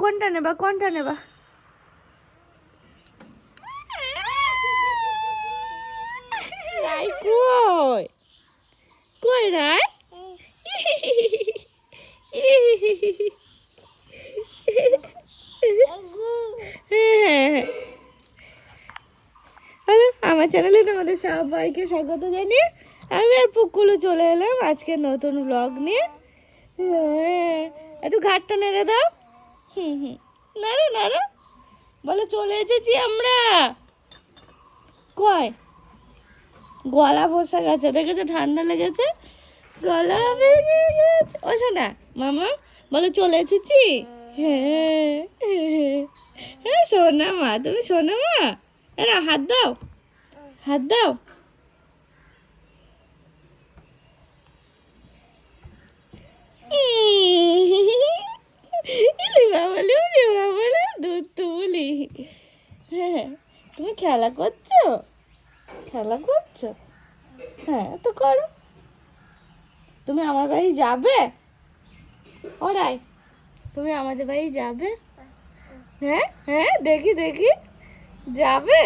কোনটা নেবা কোনটা নেবা? রাই কই কই রাই? হ্যালো, আমার চ্যানেলে তোমাদের সবাইকে স্বাগত জানিয়ে আমি আর পুকুলু চলে এলাম আজকে নতুন ব্লগ নিয়ে। একটু ঘাটটা নেড়ে দাও। নাড়ো নাড়ো, বলে চলে এসেছি আমরা। কয় গলা বসে গেছে, দেখেছো ঠান্ডা লেগেছে, গলা ভেঙে গেছে। ও শোনা মামা বলে চলে এসেছি। হ্যাঁ হ্যাঁ শোনা মা, তুমি শোনা মা। না হাত দাও, হাত দাও। দুধ তুলি। হ্যাঁ তুমি খেলা করছো, খেলা করছো, হ্যাঁ তো করো। তুমি আমার বাড়ি যাবে? ওরাই তুমি আমাদের বাড়ি যাবে? হ্যাঁ হ্যাঁ দেখি দেখি যাবে।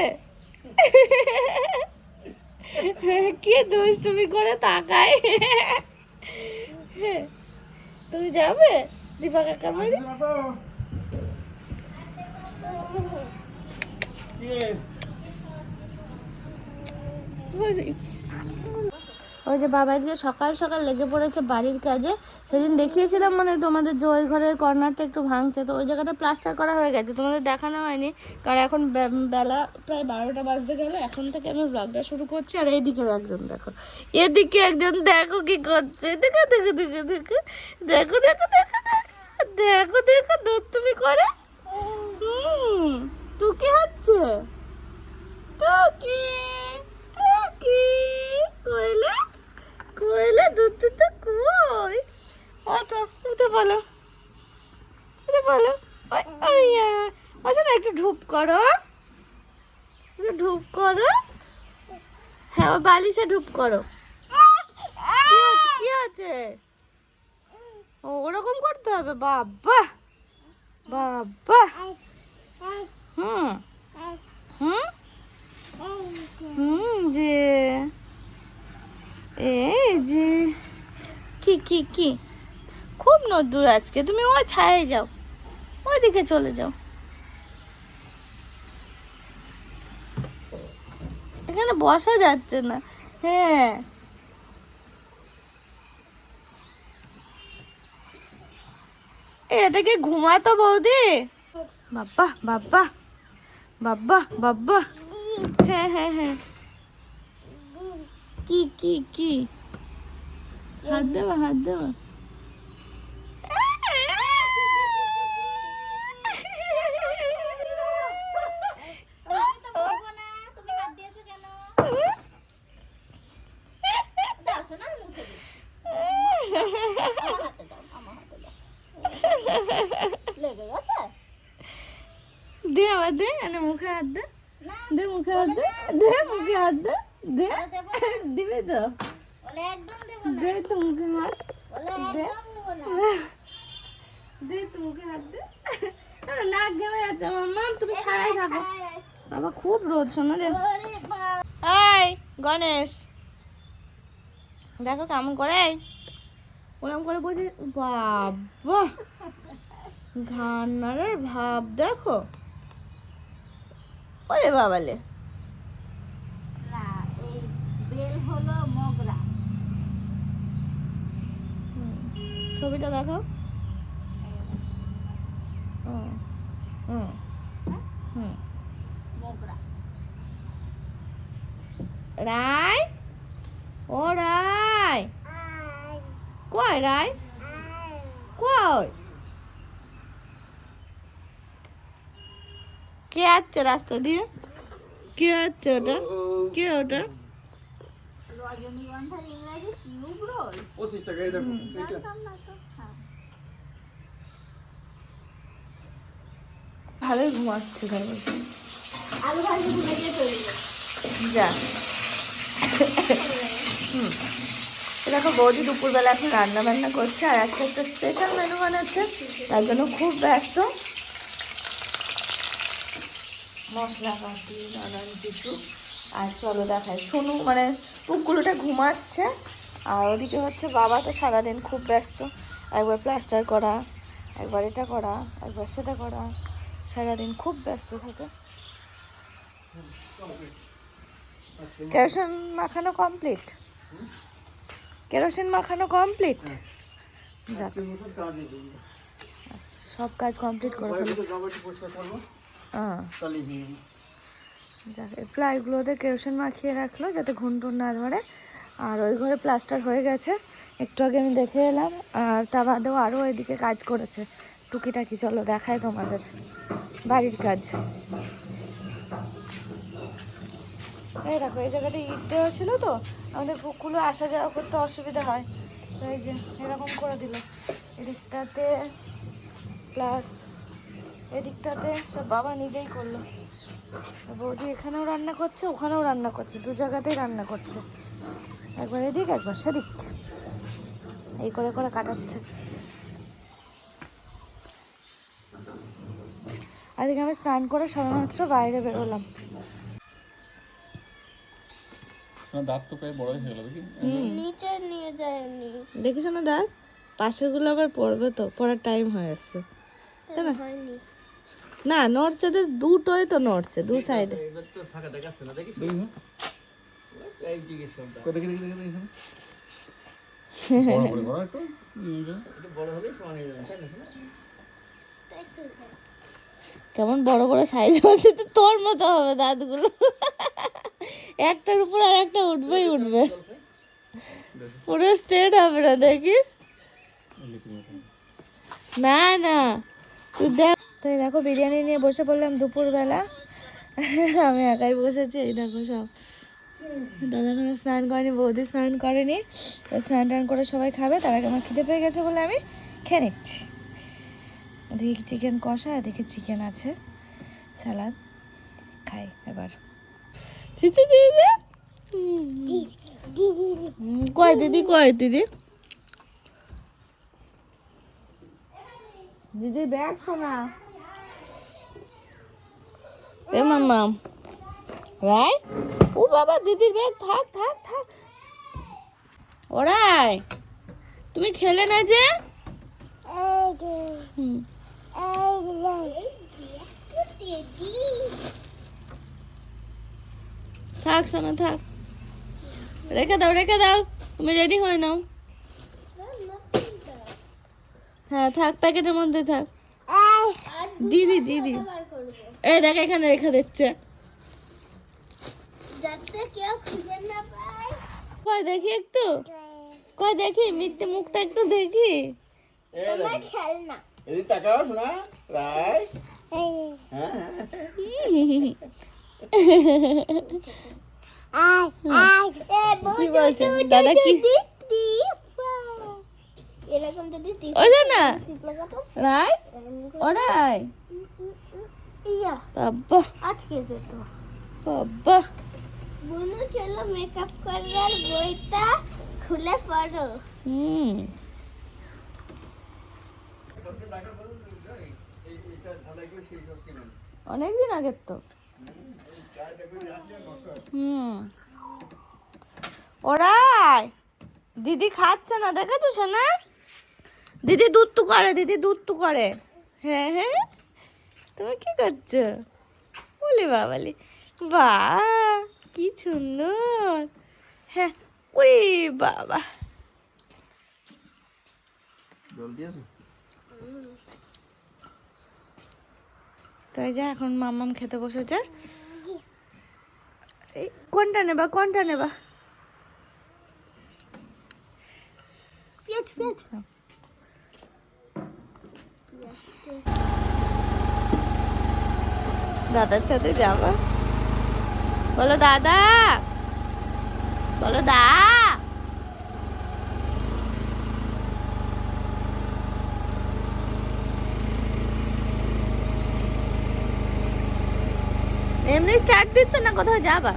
কে দুষ্টুমি করে তাকায়। তুমি যাবে দীপা কাকার বাড়ি? ওই যে বাবা আজকে সকাল সকাল লেগে পড়েছে বাড়ির কাজে। সেদিন দেখিয়েছিলাম মানে তোমাদের যে ওই ঘরের কর্নারটা একটু ভাঙছে, তো ওই জায়গাটা প্লাস্টার করা হয়ে গেছে, তোমাদের দেখানো হয়নি কারণ এখন বেলা প্রায় 12টা বাজতে গেল। এখন থেকে আমি ব্লগটা শুরু করছি। আর এইদিকে একজন দেখো, এদিকে একজন দেখো কি করছে, দেখো দেখো দেখো দেখো দেখো দেখো দেখো দেখো দেখো দুধ তুমি করে। টুকি হচ্ছে, টুকি টুকি কইলে কইলে দুধ তো কই। তো উঠে বলো, উঠে বলো। আচ্ছা না একটু ঢুপ করো, একটু ঢুপ করো। হ্যাঁ ওর বালিশে ঢুপ করো। কি আছে? ওরকম করতে হবে? বাবা বাবা। হুম হুম যে এই যে কি কি কি খুব নদূর আজকে। তুমি ওই ছায়ে যাও, ওইদিকে চলে যাও, এখানে বসা যাচ্ছে না। হ্যাঁ এটাকে ঘুমাতো বৌদি। বাবা বাবা বাবা বাবা। হ্যাঁ হ্যাঁ হ্যাঁ কি কি কি হাত দেওয়া, হাত দেওয়া। দে আবার দে, এনে মুখে হাত দে, দে মুখে হাত দে, দে মুখে হাত দে, দে দিবে তো, দে তো মুখে হাত দে, দে তো মুখে হাত দে। নাক ঘেমে যাচ্ছে মাম্মা, তুমি ছাড়াই থাকো। বাবা খুব রোদ শোনো রে। এই গণেশ দেখো কেমন করে ওরম করে বলছি। বাবা ঘান্নারের ভাব দেখো। ওরে বাবালে, ছবিটা দেখো। রাই ও রাই কই রাই কই? কে আসছে রাস্তা দিয়ে? কে আসছে ওটা? কে ওটা? ভালোই ঘুমাচ্ছে যা। দেখো বৌদি দুপুরবেলা এখন রান্না বান্না করছে, আর আজকে একটা স্পেশাল মেনু বানাচ্ছে, তার জন্য খুব ব্যস্ত। মশলাপাতি নানান কিছু। আর চলো দেখায়, শোনো মানে পুকুরটা ঘুমাচ্ছে, আর ওদিকে হচ্ছে বাবা তো সারাদিন খুব ব্যস্ত, একবার প্লাস্টার করা, একবার এটা করা, একবার সেটা করা, সারাদিন খুব ব্যস্ত থাকে। কেরোসিন মাখানো কমপ্লিট, কেরোসিন মাখানো কমপ্লিট। যাক, সব কাজ কমপ্লিট করে ফেলেছে। হ্যাঁ, যাক, এই ফ্লাইগুলোতে কেরোসিন মাখিয়ে রাখলো যাতে ঘুনটুন না ধরে। আর ওই ঘরে প্লাস্টার হয়ে গেছে, একটু আগে আমি দেখে এলাম। আর তা বাদেও আরও এদিকে কাজ করেছে টুকিটাকি। চলো দেখায় তোমাদের বাড়ির কাজ। এই দেখো, এই জায়গাটা ইট দেওয়া ছিল তো, আমাদের পুকুরে আসা যাওয়া করতে অসুবিধা হয়, তো এই যে এরকম করে দিল। এদিকটাতে প্লাস এদিকটাতে সব বাবা নিজেই করলো। বৌদি এখানেও রান্না করছে, ওখানেও রান্না করছে, দু জায়গাতেই রান্না করছে, একবার এদিক একবার সেদিক, এই করে করে কাটাচ্ছে। আজকে আমি স্নান করে সবেমাত্র বাইরে বেরোলাম। দাঁত তো প্রায় বড়ই হয়ে গেল দেখি। নিচে নিয়ে যায়নি, দেখিস না দাঁত, পাশেরগুলো আবার পড়বে তো, পড়ার টাইম হয়ে আসছে, তাই না? হয়নি। না, নড়ছে তো, দুটোই তো নড়ছে দু সাইডে। দেখি কই দেখি দেখি দেখি এখানে। বড় বড় একটু তাই তো। কেমন বড় বড় সাইজ হচ্ছে, তো তোর মতো হবে দাঁতগুলো, একটার উপর আর একটা উঠবেই উঠবে, পুরো স্ট্রেট হবে না, দেখিস? না না, তুই দেখ। তো এই দেখো বিরিয়ানি নিয়ে বসে পড়লাম দুপুরবেলা, আমি একাই বসেছি। এই দেখো সব, দাদা কোনো স্নান করেনি, বৌদি স্নান করেনি, তো স্নান টান করে সবাই খাবে, তার আগে আমার খিদে পেয়ে গেছে বলে আমি খেয়ে নিচ্ছি। এদিকে চিকেন কষা, এদিকে চিকেন আছে, স্যালাড, খাই এবার। কয় দিদি, কয় দিদি, দিদি ব্যাগ শোনা। এ মাম্মা রাই, ও বাবা দিদির ব্যাগ, থাক থাক থাক। ওরাই, তুমি খেলে না যে? হুম, থাক শোনা, থাক, রেখে দাও রেখে দাও, তুমি রেডি হয়ে নাও। হ্যাঁ থাক, প্যাকেটের মধ্যে থাক। দিদি দিদি, এই দেখ এখানে রেখে দিচ্ছে, যাতে কেউ খুঁজে না পায়। কই দেখি একটু, কই দেখি মিথ্যে মুখটা একটু দেখি। তোমার খেলনা। এদিক তাকাও শোনা রাই। কি বলছেন দাদা? কি এরকম যদি ওই যে না রাই, ওরাই ইয়া বাবা, আজকে যেত বাবা, বুনু চলো মেকআপ করার বইটা খুলে পড়ো। হুম, অনেকদিন আগের তো। হুম, ওরাই দিদি খাচ্ছে না, দেখেছো শোনা? দিদি দুধ তো করে, দিদি দুধ তো করে। হ্যাঁ হ্যাঁ, তুমি কি করছো? বলি বাবালি, বাহ কি সুন্দর। হ্যাঁ, ওরে বাবা, জল দিয়েছো? তাই যা এখন মাম্মাম খেতে বসেছে। এই কোনটা নেবা, কোনটা নেবা? পেঁচ পেঁচ দাদার সাথে যাবা? বলো দাদা, বলো দা। এমনি স্টার্ট দিচ্ছ না, কোথাও যাবা?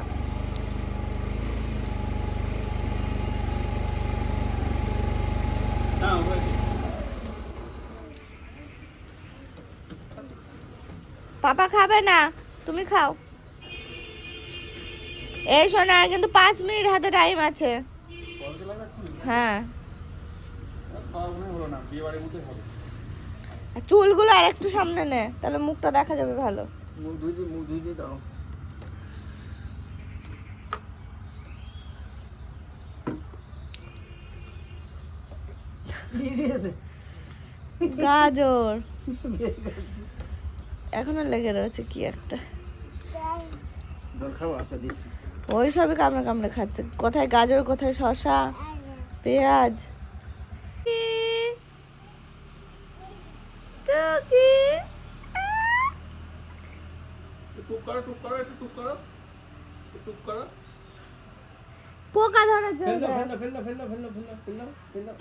পাপা খাবে না, তুমি খাও। এই শোনা, আর কিন্তু 5 মিনিট হাতে টাইম আছে। হ্যাঁ, হলো না, বিয়ে বাড়ির মতোই হবে। আর চুলগুলো আর একটু সামনে নে, তাহলে মুখটা দেখা যাবে ভালো। মুখ ধুই দিয়ে দাও। গাজর এখনো লেগে রয়েছে কি একটা, জল খাও, আচ্ছা দিচ্ছি। ওই সবই কামড়ে কামড়ে খাচ্ছে। কোথায় গাজর, কোথায় শসা, পেঁয়াজ। টুক করো, টুক করো, একটু টুক করো, টুক করো। পোকা ধরেছে ফেল দাও, ওটা। ফেল দাও, ফেল দাও, ফেল দাও, ফেল দাও, ফেল দাও, ফেল দাও।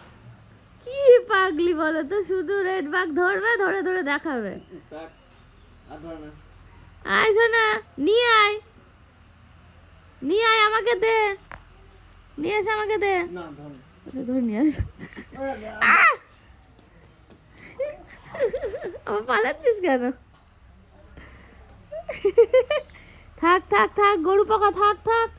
কি পাগলি বলো তো, শুধু রেড বাগ ধরবে, ধরে ধরে দেখাবে। থাক, আর ধরো না। আয় শোনা, নিয়ে আয়, নিয়ে আয়, আমাকে দে, নিয়ে এসে আমাকে দে। না, ধরো না। ওটা ধরে নিয়ে আয়। আহ! আবার পালাচ্ছিস কেন? থাক থাক থাক, গরু পোকা, থাক থাক।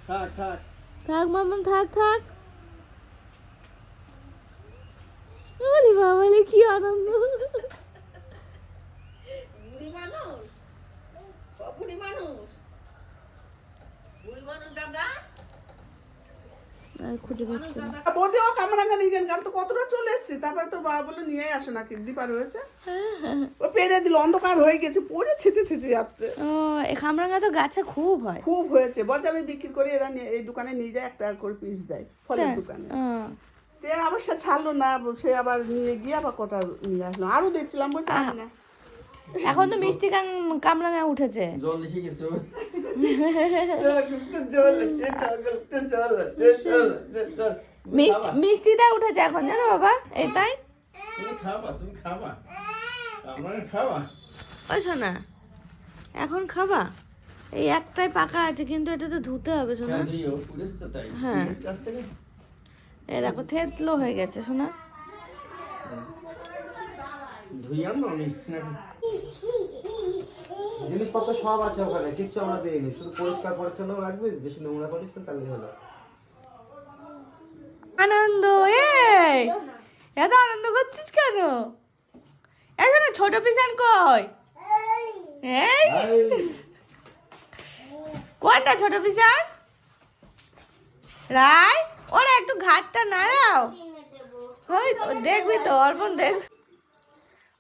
থাক, থাক। থাক মামাম, থাক থাক। ওরে বাবা রে, কি আনন্দ। আর খুঁজে পাচ্ছি না। বৌদিও কামরাঙ্গা নিয়ে যান, আমি তো কতটা চলে এসেছি, তারপরে তো বাবা বলে নিয়ে আসে নাকি দীপা রয়েছে, ও পেরে দিল, অন্ধকার হয়ে গেছে, পরে ছেঁচে ছেঁচে যাচ্ছে। ও, এই খামরাঙা তো গাছে খুব হয়। খুব হয়েছে, বলছে আমি বিক্রি করি, এরা এই দোকানে নিয়ে যায়, 1 টাকা করে পিস দেয় ফলের দোকানে। ও, তে আবার সে ছাড়লো না, সে আবার নিয়ে গিয়ে আবার কটা নিয়ে আসলো, আরো দেখছিলাম, বলছে আমি না। এখন তো মিষ্টি কামরাঙা উঠেছে। জল লিখে গেছো। মিষ্টিটা উঠেছে এখন, জানো বাবা, এই তাই। তুমি খাবা, তুমি খাবা, আমরা খাবা। ওই শোনা, এখন খাবা। এই একটাই পাকা আছে, কিন্তু এটা তো ধুতে হবে শোনা। কেন দিও, পুলিশ তো তাই। হ্যাঁ। পুলিশ কাছ থেকে এই দেখো, থেতলো হয়ে গেছে শোনা। ধুই আনবো আমি নাকি? জিনিসপত্র সব আছে ওখানে, কিচ্ছু আমরা দিইনি, শুধু পরিষ্কার পরিচ্ছন্ন রাখবি, বেশি নোংরা করিস না, তাহলে হলো। আনন্দ, এই এত আনন্দ করছিস কেন? এখানে ছোট পিসান কই? এই কোনটা ছোট পিসান? রাই, ওরা একটু ঘাটটা নাড়াও। ওই তো, দেখবি তো অর্পণ, দেখ।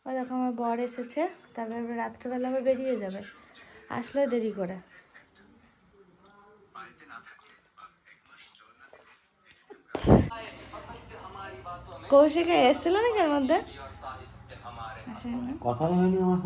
ওই দেখো, আমার বর এসেছে, তারপরে রাত্রেবেলা আবার বেরিয়ে যাবে, আসলে দেরি করে। কৌশিকে এসেছিল নাকি এর মধ্যে? আসেনি না? কথাই হয়নি আমার।